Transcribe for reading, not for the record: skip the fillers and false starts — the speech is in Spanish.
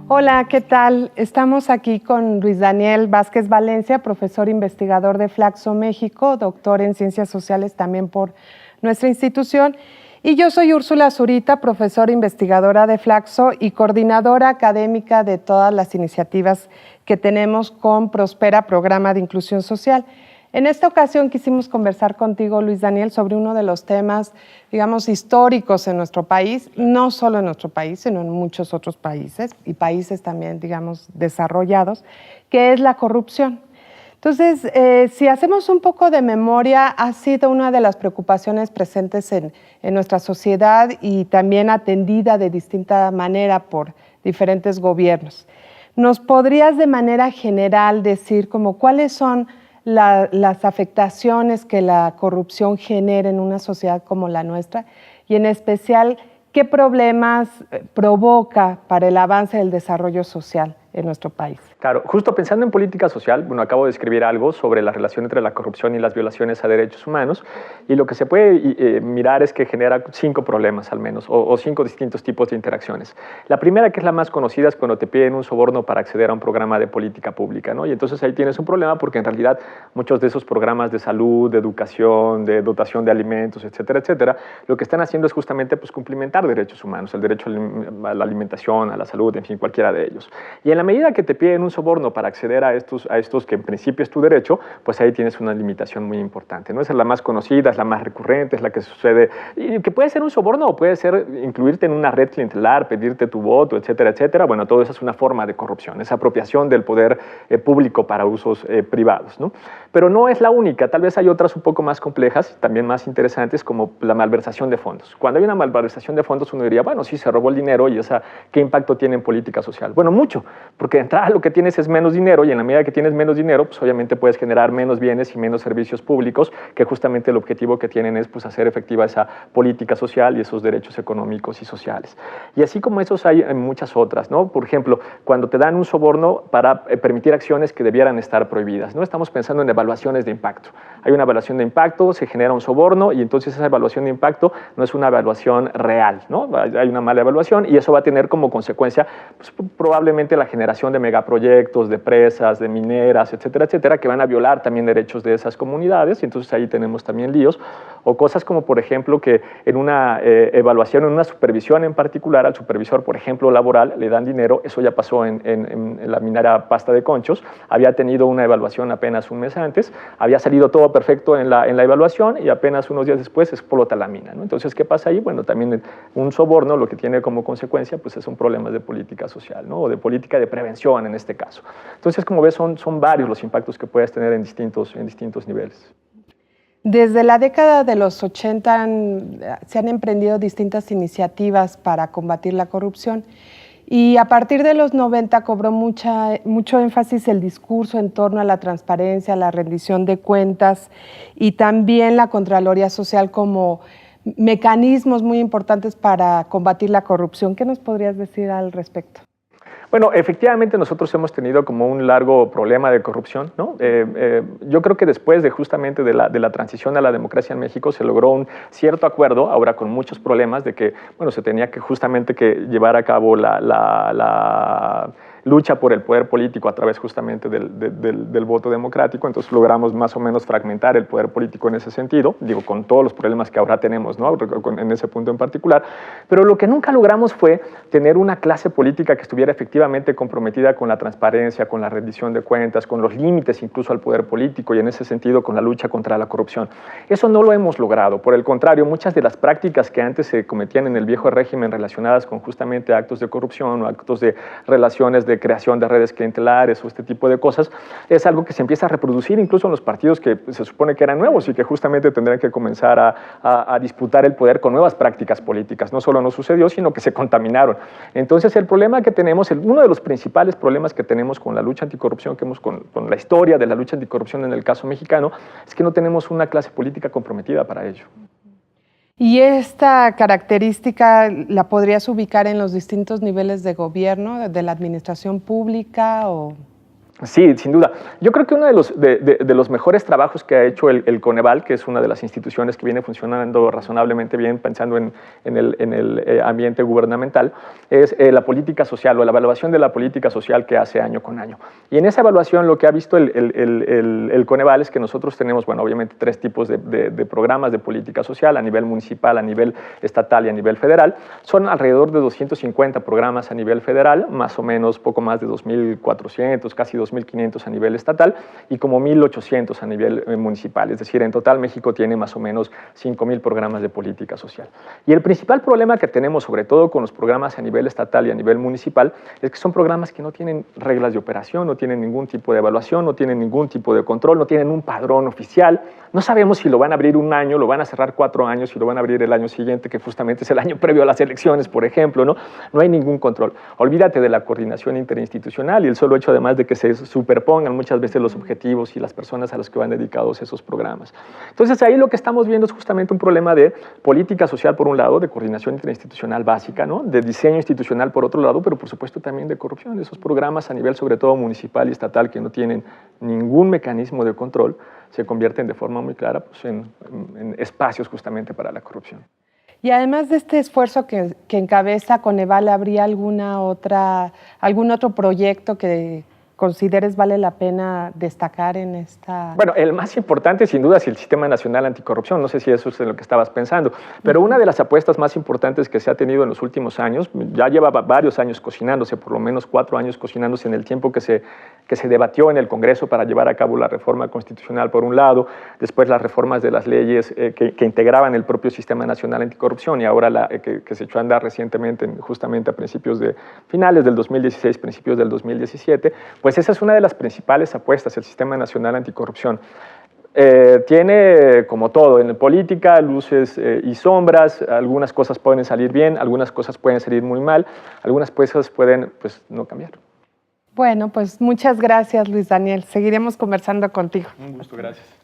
Hola, ¿qué tal? Estamos aquí con Luis Daniel Vázquez Valencia, profesor investigador de Flacso México, doctor en Ciencias Sociales también por nuestra institución. Y yo soy Úrsula Zurita, profesora investigadora de Flacso y coordinadora académica de todas las iniciativas que tenemos con Prospera, Programa de Inclusión Social. En esta ocasión quisimos conversar contigo, Luis Daniel, sobre uno de los temas, digamos, históricos en nuestro país, no solo en nuestro país, sino en muchos otros países, y países también, digamos, desarrollados, que es la corrupción. Entonces, si hacemos un poco de memoria, ha sido una de las preocupaciones presentes en nuestra sociedad y también atendida de distinta manera por diferentes gobiernos. ¿Nos podrías de manera general decir como cuáles son las afectaciones que la corrupción genera en una sociedad como la nuestra y en especial qué problemas provoca para el avance del desarrollo social en nuestro país? Claro, justo pensando en política social, bueno, acabo de escribir algo sobre la relación entre la corrupción y las violaciones a derechos humanos, y lo que se puede mirar es que genera 5 problemas al menos, o 5 distintos tipos de interacciones. La primera, que es la más conocida, es cuando te piden un soborno para acceder a un programa de política pública, ¿no? Y entonces ahí tienes un problema porque en realidad muchos de esos programas de salud, de educación, de dotación de alimentos, etcétera, etcétera, lo que están haciendo es justamente pues, cumplimentar derechos humanos, el derecho a la alimentación, a la salud, en fin, cualquiera de ellos. Y en la medida que te piden un soborno para acceder a estos que en principio es tu derecho, pues ahí tienes una limitación muy importante, ¿no? Esa es la más conocida, es la más recurrente, es la que sucede, y que puede ser un soborno o puede ser incluirte en una red clientelar, pedirte tu voto, etcétera, etcétera. Bueno, todo eso es una forma de corrupción, es apropiación del poder público para usos privados, ¿no? Pero no es la única, tal vez hay otras un poco más complejas, también más interesantes, como la malversación de fondos. Cuando hay una malversación de fondos, uno diría, bueno, sí, se robó el dinero y ¿qué impacto tiene en política social? Bueno, mucho, porque de entrada lo que tienes es menos dinero y en la medida que tienes menos dinero, pues obviamente puedes generar menos bienes y menos servicios públicos, que justamente el objetivo que tienen es pues, hacer efectiva esa política social y esos derechos económicos y sociales. Y así como esos hay muchas otras, ¿no? Por ejemplo, cuando te dan un soborno para permitir acciones que debieran estar prohibidas, ¿no? Estamos pensando en evaluaciones de impacto. Hay una evaluación de impacto, se genera un soborno y entonces esa evaluación de impacto no es una evaluación real, ¿no? Hay una mala evaluación y eso va a tener como consecuencia pues, probablemente la generación de megaproyectos, de presas, de mineras, etcétera, etcétera, que van a violar también derechos de esas comunidades y entonces ahí tenemos también líos. O cosas como, por ejemplo, que en una evaluación, en una supervisión en particular, al supervisor, por ejemplo, laboral, le dan dinero, eso ya pasó en la minera Pasta de Conchos, había tenido una evaluación apenas un mes antes, había salido todo perfecto en la evaluación y apenas unos días después explota la mina, ¿no? Entonces, ¿qué pasa ahí? Bueno, también un soborno lo que tiene como consecuencia pues son problemas de política social, ¿no? O de política de prevención en este caso. Entonces, como ves, son varios los impactos que puedes tener en distintos niveles. Desde la década de los 80 se han emprendido distintas iniciativas para combatir la corrupción y a partir de los 90 cobró mucho énfasis el discurso en torno a la transparencia, la rendición de cuentas y también la Contraloría Social como mecanismos muy importantes para combatir la corrupción. ¿Qué nos podrías decir al respecto? Bueno, efectivamente nosotros hemos tenido como un largo problema de corrupción, ¿no? Yo creo que después de justamente de la transición a la democracia en México se logró un cierto acuerdo, ahora con muchos problemas, de que, bueno, se tenía que justamente que llevar a cabo la lucha por el poder político a través justamente del voto democrático, entonces logramos más o menos fragmentar el poder político en ese sentido, digo, con todos los problemas que ahora tenemos, ¿no? En ese punto en particular, pero lo que nunca logramos fue tener una clase política que estuviera efectivamente comprometida con la transparencia, con la rendición de cuentas, con los límites incluso al poder político y en ese sentido con la lucha contra la corrupción. Eso no lo hemos logrado, por el contrario, muchas de las prácticas que antes se cometían en el viejo régimen relacionadas con justamente actos de corrupción o actos de relaciones de creación de redes clientelares o este tipo de cosas, es algo que se empieza a reproducir incluso en los partidos que se supone que eran nuevos y que justamente tendrían que comenzar a disputar el poder con nuevas prácticas políticas. No solo no sucedió, sino que se contaminaron. Entonces, el problema que tenemos, uno de los principales problemas que tenemos con la lucha anticorrupción, con la historia de la lucha anticorrupción en el caso mexicano, es que no tenemos una clase política comprometida para ello. ¿Y esta característica la podrías ubicar en los distintos niveles de gobierno, de la administración pública o...? Sí, sin duda. Yo creo que uno de los mejores trabajos que ha hecho el Coneval, que es una de las instituciones que viene funcionando razonablemente bien pensando en el ambiente gubernamental, es la política social o la evaluación de la política social que hace año con año. Y en esa evaluación lo que ha visto el Coneval es que nosotros tenemos, bueno, obviamente 3 tipos de programas de política social a nivel municipal, a nivel estatal y a nivel federal. Son alrededor de 250 programas a nivel federal, más o menos poco más de 2.400, casi 2.500 a nivel estatal y como 1.800 a nivel municipal. Es decir, en total México tiene más o menos 5.000 programas de política social. Y el principal problema que tenemos, sobre todo con los programas a nivel estatal y a nivel municipal, es que son programas que no tienen reglas de operación, no tienen ningún tipo de evaluación, no tienen ningún tipo de control, no tienen un padrón oficial. No sabemos si lo van a abrir un año, lo van a cerrar 4 años, si lo van a abrir el año siguiente, que justamente es el año previo a las elecciones, por ejemplo, ¿no? No hay ningún control. Olvídate de la coordinación interinstitucional y el solo hecho, además, de que se superpongan muchas veces los objetivos y las personas a las que van dedicados esos programas. Entonces, ahí lo que estamos viendo es justamente un problema de política social, por un lado, de coordinación interinstitucional básica, ¿no? De diseño institucional, por otro lado, pero por supuesto también de corrupción. Esos programas a nivel, sobre todo municipal y estatal, que no tienen ningún mecanismo de control, se convierten de forma muy clara pues, en espacios justamente para la corrupción. Y además de este esfuerzo que encabeza Coneval, ¿habría algún otro proyecto que consideres vale la pena destacar en esta...? Bueno, el más importante sin duda es el Sistema Nacional Anticorrupción, no sé si eso es en lo que estabas pensando, pero una de las apuestas más importantes que se ha tenido en los últimos años, ya llevaba varios años cocinándose, por lo menos 4 años cocinándose en el tiempo que se debatió en el Congreso para llevar a cabo la reforma constitucional por un lado, después las reformas de las leyes que integraban el propio Sistema Nacional Anticorrupción y ahora que se echó a andar recientemente, justamente a finales del 2016, principios del 2017, pues esa es una de las principales apuestas, el Sistema Nacional Anticorrupción. Tiene, como todo, en política, luces y sombras, algunas cosas pueden salir bien, algunas cosas pueden salir muy mal, algunas cosas pueden pues, no cambiar. Bueno, pues muchas gracias, Luis Daniel. Seguiremos conversando contigo. Un gusto, gracias.